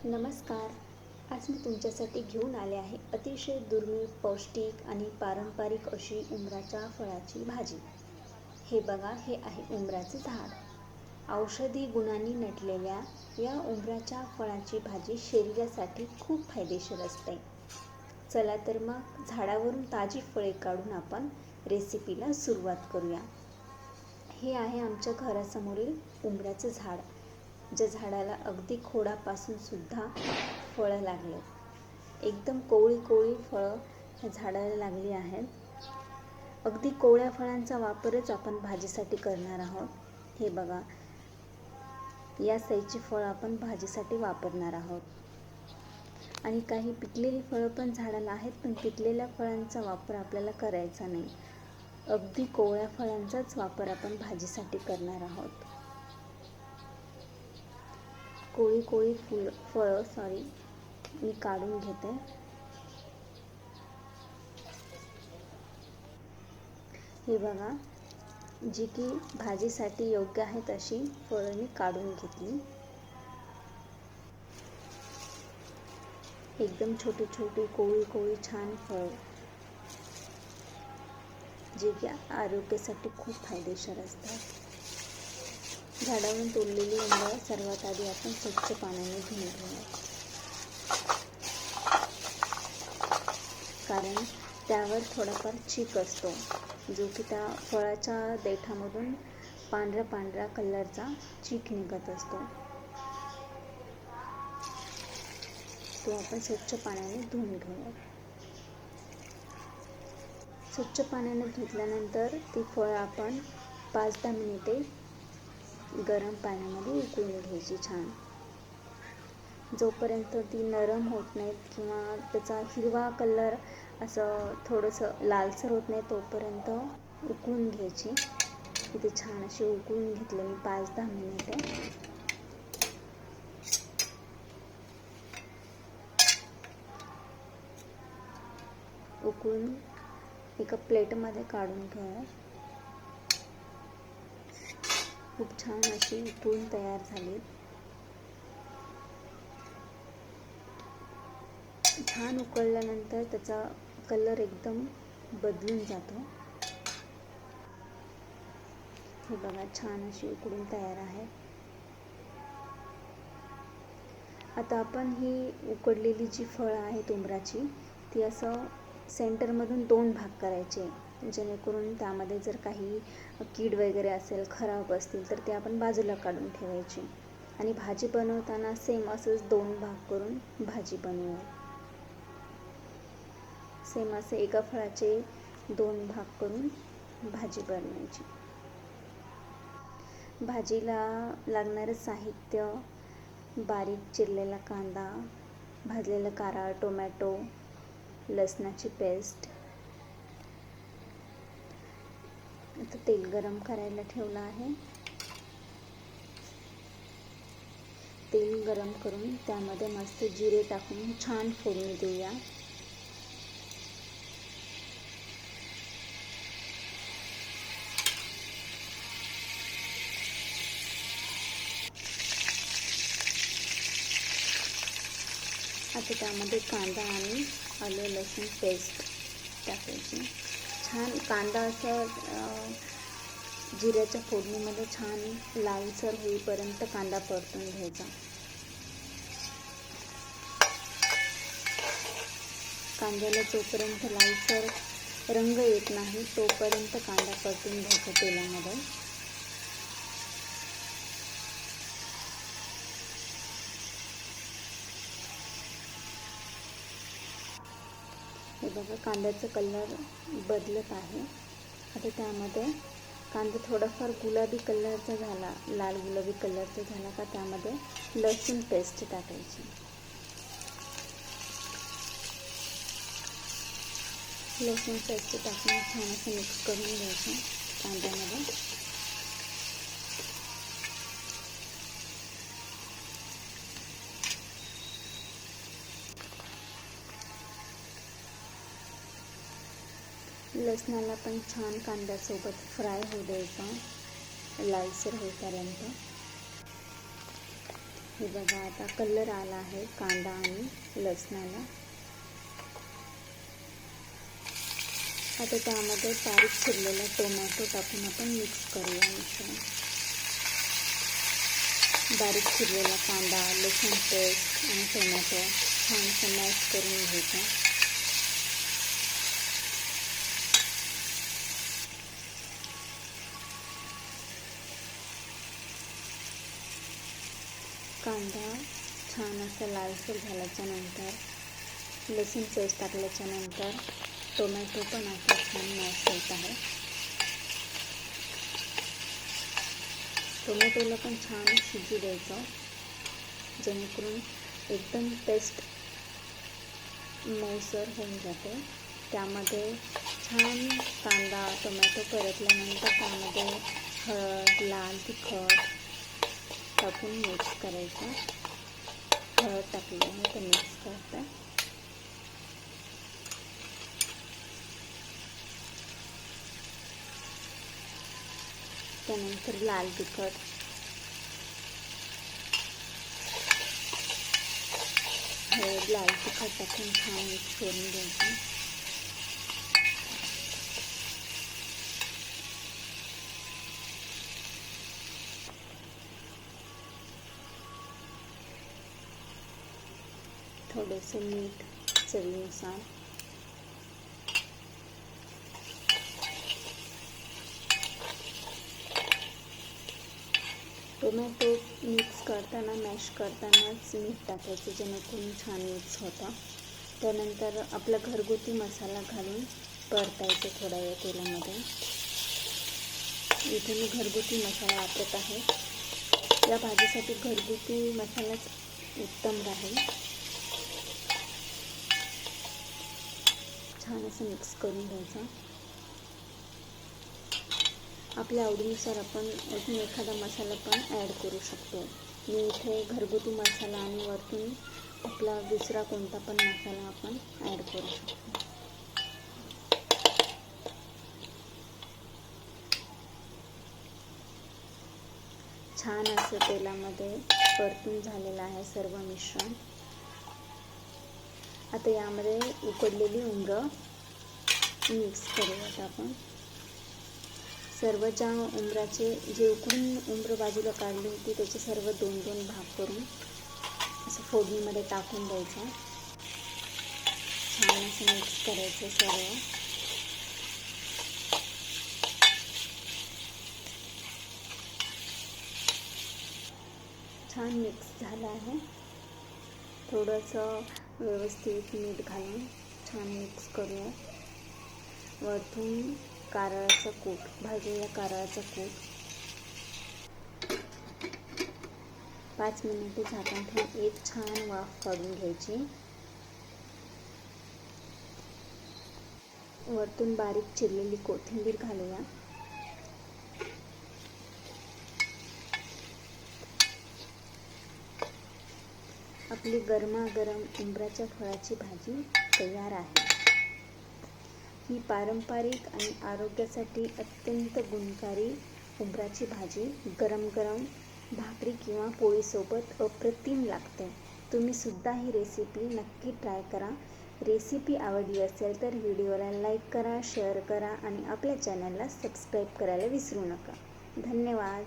नमस्कार. आज मी तुमच्यासाठी घेऊन आले आहे अतिशय दुर्मिळ, पौष्टिक आणि पारंपरिक अशी उंबराच्या फळाची भाजी. हे बघा, हे आहे उंबराचे झाड. औषधी गुणांनी नटलेल्या या उंबराच्या फळाची भाजी शरीरासाठी खूप फायदेशीर असते. चला तर मग झाडावरून ताजी फळे काढून आपण रेसिपीला सुरुवात करूया. हे आहे आमच्या घरासमोरील उंबराचे झाड. ज्या झाडाला अगदी खोडापासून सुद्धा फळं लागले. एकदम कोवळी कोवळी फळं ह्या झाडाला लागली आहेत. अगदी कोवळ्या फळांचा वापरच आपण भाजीसाठी करणार आहोत. हे बघा, या साईजची फळं आपण भाजीसाठी वापरणार आहोत. आणि काही पिकलेली फळं पण झाडाला आहेत, पण पिकलेल्या फळांचा वापर आपल्याला करायचा नाही. अगदी कोवळ्या फळांचाच वापर आपण भाजीसाठी करणार आहोत. कोळी कोळी फळं मी काढून घेते. हे बघा, जी की भाजीसाठी योग्य आहेत अशी फळं मी काढून घेतली. एकदम छोटी छोटी कोळी कोळी छान फळं, जे की आरोग्यासाठी खूप फायदेशीर असतात. झाडावरून तोडलेली उंबर सर्वात आधी आपण स्वच्छ पाण्याने धुवून घेऊया, कारण त्यावर थोडाफार चीक असतो, जो की त्या फळाच्या देठामधून पांढऱ्या पांढऱ्या कलरचा चीक निघत असतो. तो आपण स्वच्छ पाण्याने धुवून घेऊया. स्वच्छ पाण्याने धुतल्यानंतर ती फळं आपण 5-10 मिनिटे गरम पाण्यामध्ये उकळून घ्यायची छान. जोपर्यंत ती नरम होत नाहीत किंवा त्याचा हिरवा कलर असं थोडंसं लालसर होत नाही, तोपर्यंत उकळून घ्यायची. इथे छान अशी उकळून घेतलं मी 5-10 मिनिटे. उकळून एका प्लेटमध्ये काढून घेऊया. खूप छान अशी उकळून तयार झाली. छान उकळल्यानंतर त्याचा कलर एकदम बदलून जातो. हे बघा, छान अशी उकळून तयार आहे. आता आपण ही उकडलेली जी फळं आहेत उंबराची, ती असं सेंटरमधून 2 भाग करायचे, जेणेकरून त्यामध्ये जर काही कीड वगैरे असेल, खराब असतील, तर ते आपण बाजूला काढून ठेवायची. आणि भाजी बनवताना सेम असंच 2 भाग करून भाजी बनवूया. सेम असे एका फळाचे 2 भाग करून भाजी बनवायची. भाजीला लागणारं साहित्य: बारीक चिरलेला कांदा, भाजलेलं कारळं टोमॅटो, लसणाची पेस्ट. आता तेल गरम करायला ठेवलं आहे. तेल गरम करून त्यामध्ये मस्त जिरे टाकून छान फोडणी देऊया. आता त्यामध्ये कांदा आणि आलं लसूण पेस्ट टाकायची. छान कांदा असं जिऱ्याच्या फोडणीमध्ये छान लालसर होईपर्यंत कांदा परतून घ्यायचा. कांद्याला जोपर्यंत लालसर रंग येत नाही तोपर्यंत कांदा परतून घ्यायचा तेलामध्ये. हे बघा, कांद्याचा कलर बदलत आहे. आता त्यामध्ये कांदा थोडाफार गुलाबी कलरचा झाला, लाल गुलाबी कलरचा झाला का त्यामध्ये लसूण पेस्ट टाकायची. लसूण पेस्ट टाकून छान असं मिक्स करून घ्यायचं कांद्यामध्ये. लसणाला पण छान कांद्यासोबत फ्राय होऊ द्यायचा, लालसर होईपर्यंत. हे बघा आता कलर आला आहे कांदा आणि लसणाला. आता त्यामध्ये बारीक चिरलेला टोमॅटो टाकून आपण मिक्स करूया मिश्रण. बारीक चिरलेला कांदा, लसूण पेस्ट आणि टोमॅटो छानसं मॅश करून घ्यायचं. कांदा छान असा लालसर झाल्याच्या नंतर, लसूण पेस्ट टाकल्याच्या नंतर टोमॅटो पण आता छान मॅश होत आहे. टोमॅटोला पण छान शिजू द्यायचं, जेणेकरून एकदम पेस्ट मऊसर होऊन जाते. त्यामध्ये छान कांदा टोमॅटो परतल्यानंतर त्यामध्ये हळद, लाल तिखट टाकून मिक्स करायचं. हळद टाकल्यानंतर मिक्स करते. त्यानंतर लाल तिखट, हळद, लाल तिखट टाकून छान मिक्स करून घ्यायचं. थोडेसे मीठ चवीनुसार. टोमॅटो मिक्स करताना, मॅश करतानाच मीठ टाकायचं, जेणेकरून छान मिक्स होतं. त्यानंतर आपला घरगुती मसाला घालून परतायचं थोड्या वेळ तेलामध्ये. इथे मी घरगुती मसाला वापरत आहे. या भाजीसाठी घरगुती मसालाच उत्तम राहील. छान असं मिक्स करून घ्यायचं. आपल्या आवडीनुसार आपण अजून एखादा मसाला पण ॲड करू शकतो. मी इथे घरगुती मसाला आणि वरतून आपला दुसरा कोणता पण मसाला आपण ॲड करू शकतो. छान असं तेलामध्ये परतून झालेलं आहे सर्व मिश्रण. आता यामध्ये उकडलेली उंबरं मिक्स करूयात आपण. सर्व ज्या उंबराचे जे उकडून उंबरं बाजूला काढली होती त्याचे सर्व 2-2 भाग करून असं फोडणीमध्ये टाकून द्यायचं. छान असं मिक्स करायचं सर्व. छान मिक्स झालं आहे. थोडंसं व्यवस्थित मीठ घालून छान मिक्स करूया. वरतून कारळाचं कूट भाजूया. कारळाचं कूट 5 मिनिटे झाकण ठेवून एक छान वाफ काढून घ्यायची. वरतून बारीक चिरलेली कोथिंबीर घालूया. आपली गरमागरम उंबराच्या फळाची भाजी तयार आहे. ही पारंपरिक आणि आरोग्यासाठी अत्यंत गुणकारी उंबराची भाजी गरम गरम भाकरी किंवा पोळीसोबत अप्रतिम लागते. तुम्ही सुद्धा ही रेसिपी नक्की ट्राय करा. रेसिपी आवडली असेल तर व्हिडिओला लाईक करा, शेअर करा आणि आपल्या चॅनलला सबस्क्राईब करायला विसरू नका. धन्यवाद.